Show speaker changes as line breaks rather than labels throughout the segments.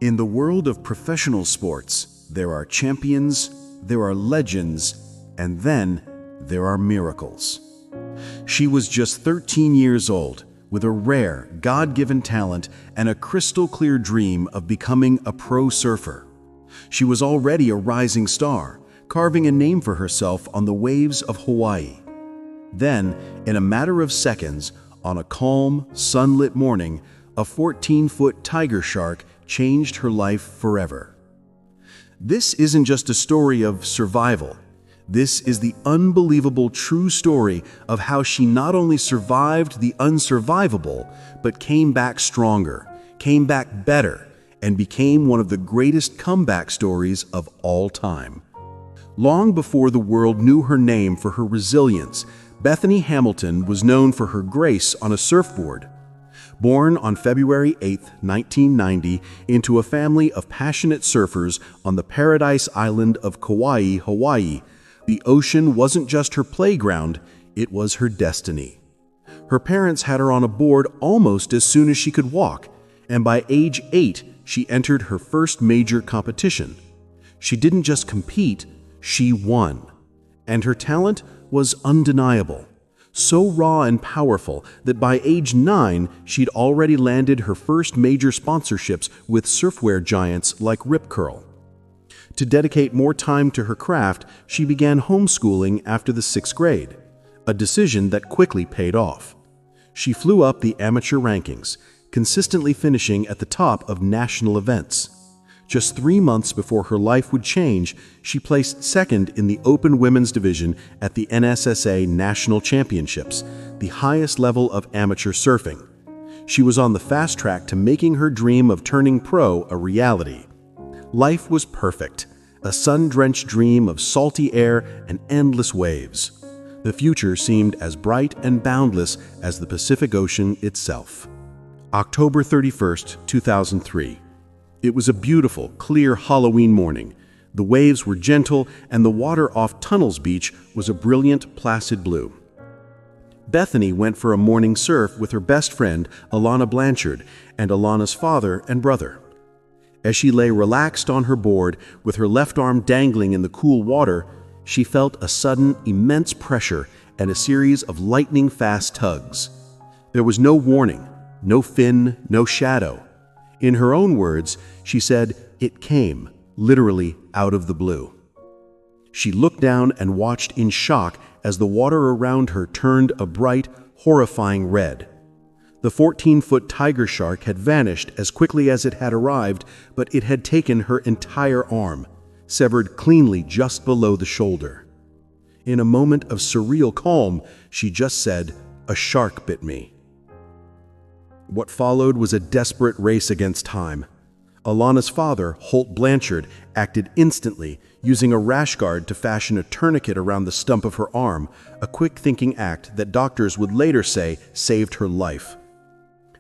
In the world of professional sports, there are champions, there are legends, and then there are miracles. She was just 13 years old, with a rare, God-given talent and a crystal-clear dream of becoming a pro surfer. She was already a rising star, carving a name for herself on the waves of Hawaii. Then, in a matter of seconds, on a calm, sunlit morning, a 14-foot tiger shark changed her life forever. This isn't just a story of survival. This is the unbelievable true story of how she not only survived the unsurvivable, but came back stronger, came back better, and became one of the greatest comeback stories of all time. Long before the world knew her name for her resilience, Bethany Hamilton was known for her grace on a surfboard. Born on February 8, 1990, into a family of passionate surfers on the paradise island of Kauai, Hawaii, the ocean wasn't just her playground, it was her destiny. Her parents had her on a board almost as soon as she could walk, and by age 8, she entered her first major competition. She didn't just compete, she won. And her talent was undeniable. So raw and powerful that by age 9, she'd already landed her first major sponsorships with surfwear giants like Rip Curl. To dedicate more time to her craft, she began homeschooling after the 6th grade, a decision that quickly paid off. She flew up the amateur rankings, consistently finishing at the top of national events. Just 3 months before her life would change, she placed second in the open women's division at the NSSA National Championships, the highest level of amateur surfing. She was on the fast track to making her dream of turning pro a reality. Life was perfect, a sun-drenched dream of salty air and endless waves. The future seemed as bright and boundless as the Pacific Ocean itself. October 31st, 2003. It was a beautiful, clear Halloween morning. The waves were gentle, and the water off Tunnels Beach was a brilliant, placid blue. Bethany went for a morning surf with her best friend, Alana Blanchard, and Alana's father and brother. As she lay relaxed on her board, with her left arm dangling in the cool water, she felt a sudden, immense pressure and a series of lightning-fast tugs. There was no warning, no fin, no shadow. In her own words, she said, "It came, literally, out of the blue." She looked down and watched in shock as the water around her turned a bright, horrifying red. The 14-foot tiger shark had vanished as quickly as it had arrived, but it had taken her entire arm, severed cleanly just below the shoulder. In a moment of surreal calm, she just said, "A shark bit me." What followed was a desperate race against time. Alana's father, Holt Blanchard, acted instantly, using a rash guard to fashion a tourniquet around the stump of her arm, a quick-thinking act that doctors would later say saved her life.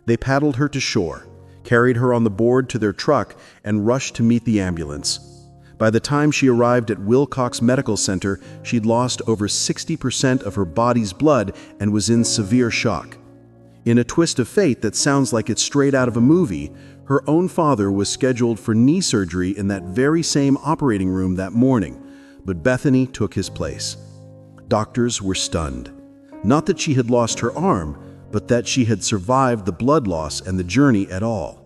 They paddled her to shore, carried her on the board to their truck, and rushed to meet the ambulance. By the time she arrived at Wilcox Medical Center, she'd lost over 60% of her body's blood and was in severe shock. In a twist of fate that sounds like it's straight out of a movie, her own father was scheduled for knee surgery in that very same operating room that morning, but Bethany took his place. Doctors were stunned. Not that she had lost her arm, but that she had survived the blood loss and the journey at all.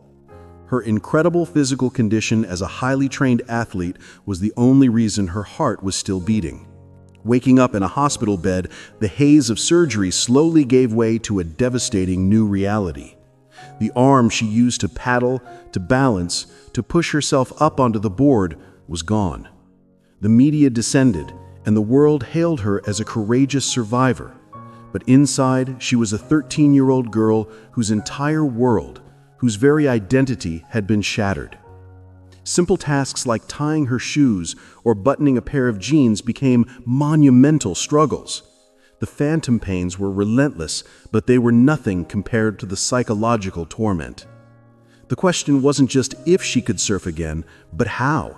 Her incredible physical condition as a highly trained athlete was the only reason her heart was still beating. Waking up in a hospital bed, the haze of surgery slowly gave way to a devastating new reality. The arm she used to paddle, to balance, to push herself up onto the board was gone. The media descended, and the world hailed her as a courageous survivor. But inside, she was a 13-year-old girl whose entire world, whose very identity had been shattered. Simple tasks like tying her shoes or buttoning a pair of jeans became monumental struggles. The phantom pains were relentless, but they were nothing compared to the psychological torment. The question wasn't just if she could surf again, but how.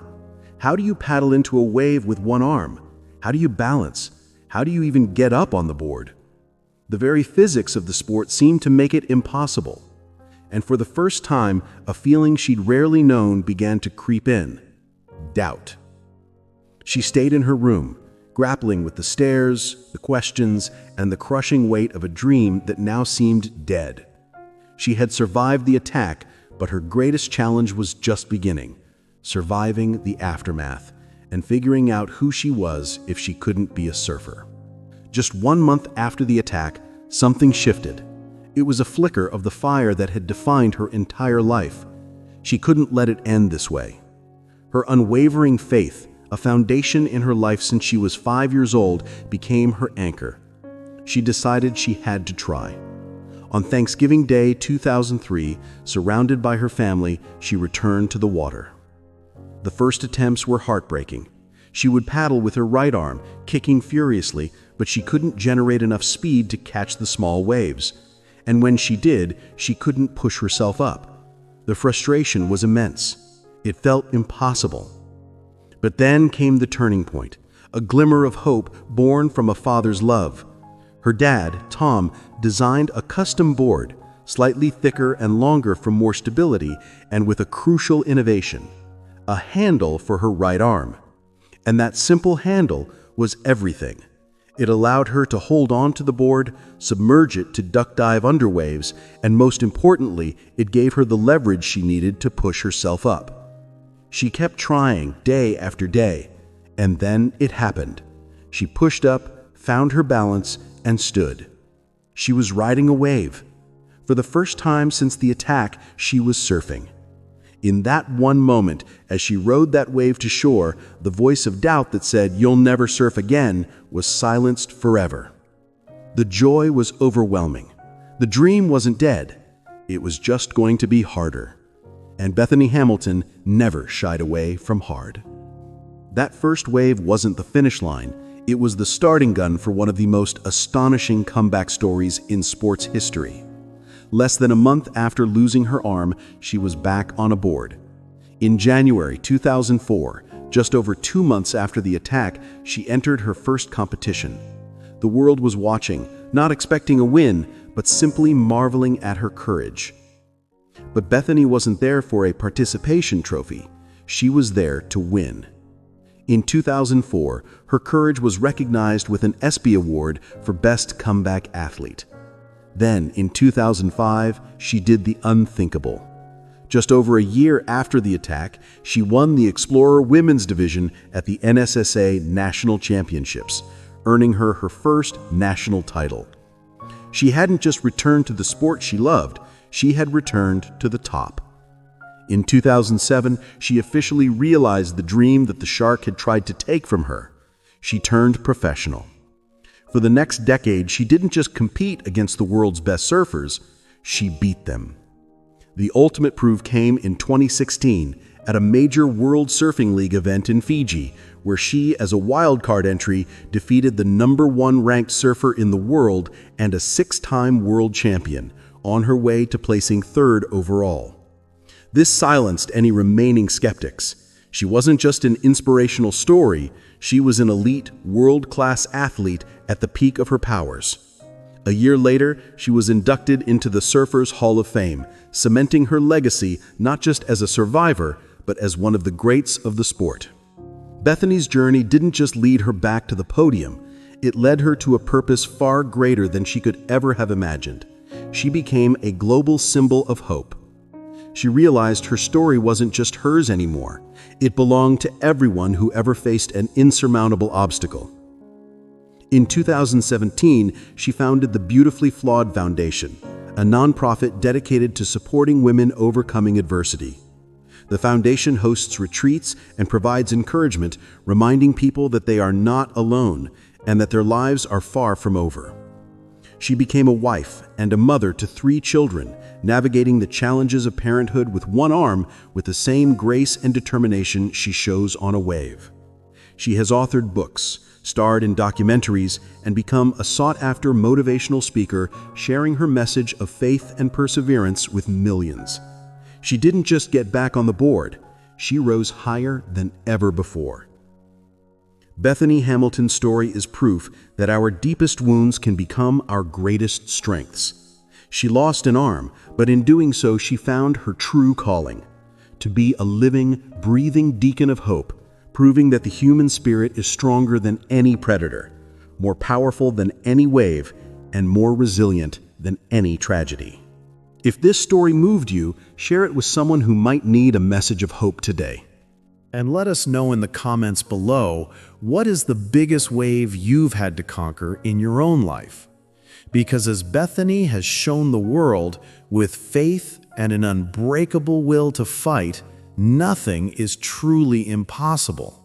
How do you paddle into a wave with one arm? How do you balance? How do you even get up on the board? The very physics of the sport seemed to make it impossible. and for the first time, a feeling she'd rarely known began to creep in: doubt. She stayed in her room, grappling with the stares, the questions, and the crushing weight of a dream that now seemed dead. She had survived the attack, but her greatest challenge was just beginning: surviving the aftermath and figuring out who she was if she couldn't be a surfer. Just 1 month after the attack, something shifted. It was a flicker of the fire that had defined her entire life. She couldn't let it end this way. Her unwavering faith, a foundation in her life since she was 5 years old, became her anchor. She decided she had to try. On Thanksgiving Day 2003, surrounded by her family, she returned to the water. The first attempts were heartbreaking. She would paddle with her right arm, kicking furiously, but she couldn't generate enough speed to catch the small waves. And when she did, she couldn't push herself up. The frustration was immense. It felt impossible. But then came the turning point, a glimmer of hope born from a father's love. Her dad, Tom, designed a custom board, slightly thicker and longer for more stability, and with a crucial innovation: a handle for her right arm. And that simple handle was everything. It allowed her to hold on to the board, submerge it to duck dive under waves, and most importantly, it gave her the leverage she needed to push herself up. She kept trying day after day, and then it happened. She pushed up, found her balance, and stood. She was riding a wave. For the first time since the attack, she was surfing. In that one moment, as she rode that wave to shore, the voice of doubt that said, "You'll never surf again," was silenced forever. The joy was overwhelming. The dream wasn't dead. It was just going to be harder. And Bethany Hamilton never shied away from hard. That first wave wasn't the finish line. It was the starting gun for one of the most astonishing comeback stories in sports history. Less than a month after losing her arm, she was back on a board. In January 2004, just over 2 months after the attack, she entered her first competition. The world was watching, not expecting a win, but simply marveling at her courage. But Bethany wasn't there for a participation trophy. She was there to win. In 2004, her courage was recognized with an ESPY Award for Best Comeback Athlete. Then, in 2005, she did the unthinkable. Just over a year after the attack, she won the Explorer Women's Division at the NSSA National Championships, earning her her first national title. She hadn't just returned to the sport she loved, she had returned to the top. In 2007, she officially realized the dream that the shark had tried to take from her. She turned professional. For the next decade, she didn't just compete against the world's best surfers, she beat them. The ultimate proof came in 2016 at a major World Surfing League event in Fiji, where she, as a wildcard entry, defeated the #1 ranked surfer in the world and a 6-time world champion, on her way to placing 3rd overall. This silenced any remaining skeptics. She wasn't just an inspirational story, she was an elite, world-class athlete at the peak of her powers. A year later, she was inducted into the Surfers' Hall of Fame, cementing her legacy not just as a survivor, but as one of the greats of the sport. Bethany's journey didn't just lead her back to the podium, it led her to a purpose far greater than she could ever have imagined. She became a global symbol of hope. She realized her story wasn't just hers anymore. It belonged to everyone who ever faced an insurmountable obstacle. In 2017, she founded the Beautifully Flawed Foundation, a nonprofit dedicated to supporting women overcoming adversity. The foundation hosts retreats and provides encouragement, reminding people that they are not alone and that their lives are far from over. She became a wife and a mother to 3 children, navigating the challenges of parenthood with one arm with the same grace and determination she shows on a wave. She has authored books, starred in documentaries, and become a sought-after motivational speaker, sharing her message of faith and perseverance with millions. She didn't just get back on the board, she rose higher than ever before. Bethany Hamilton's story is proof that our deepest wounds can become our greatest strengths. She lost an arm, but in doing so she found her true calling: to be a living, breathing beacon of hope, proving that the human spirit is stronger than any predator, more powerful than any wave, and more resilient than any tragedy. If this story moved you, share it with someone who might need a message of hope today. And let us know in the comments below, what is the biggest wave you've had to conquer in your own life? Because as Bethany has shown the world, with faith and an unbreakable will to fight, nothing is truly impossible.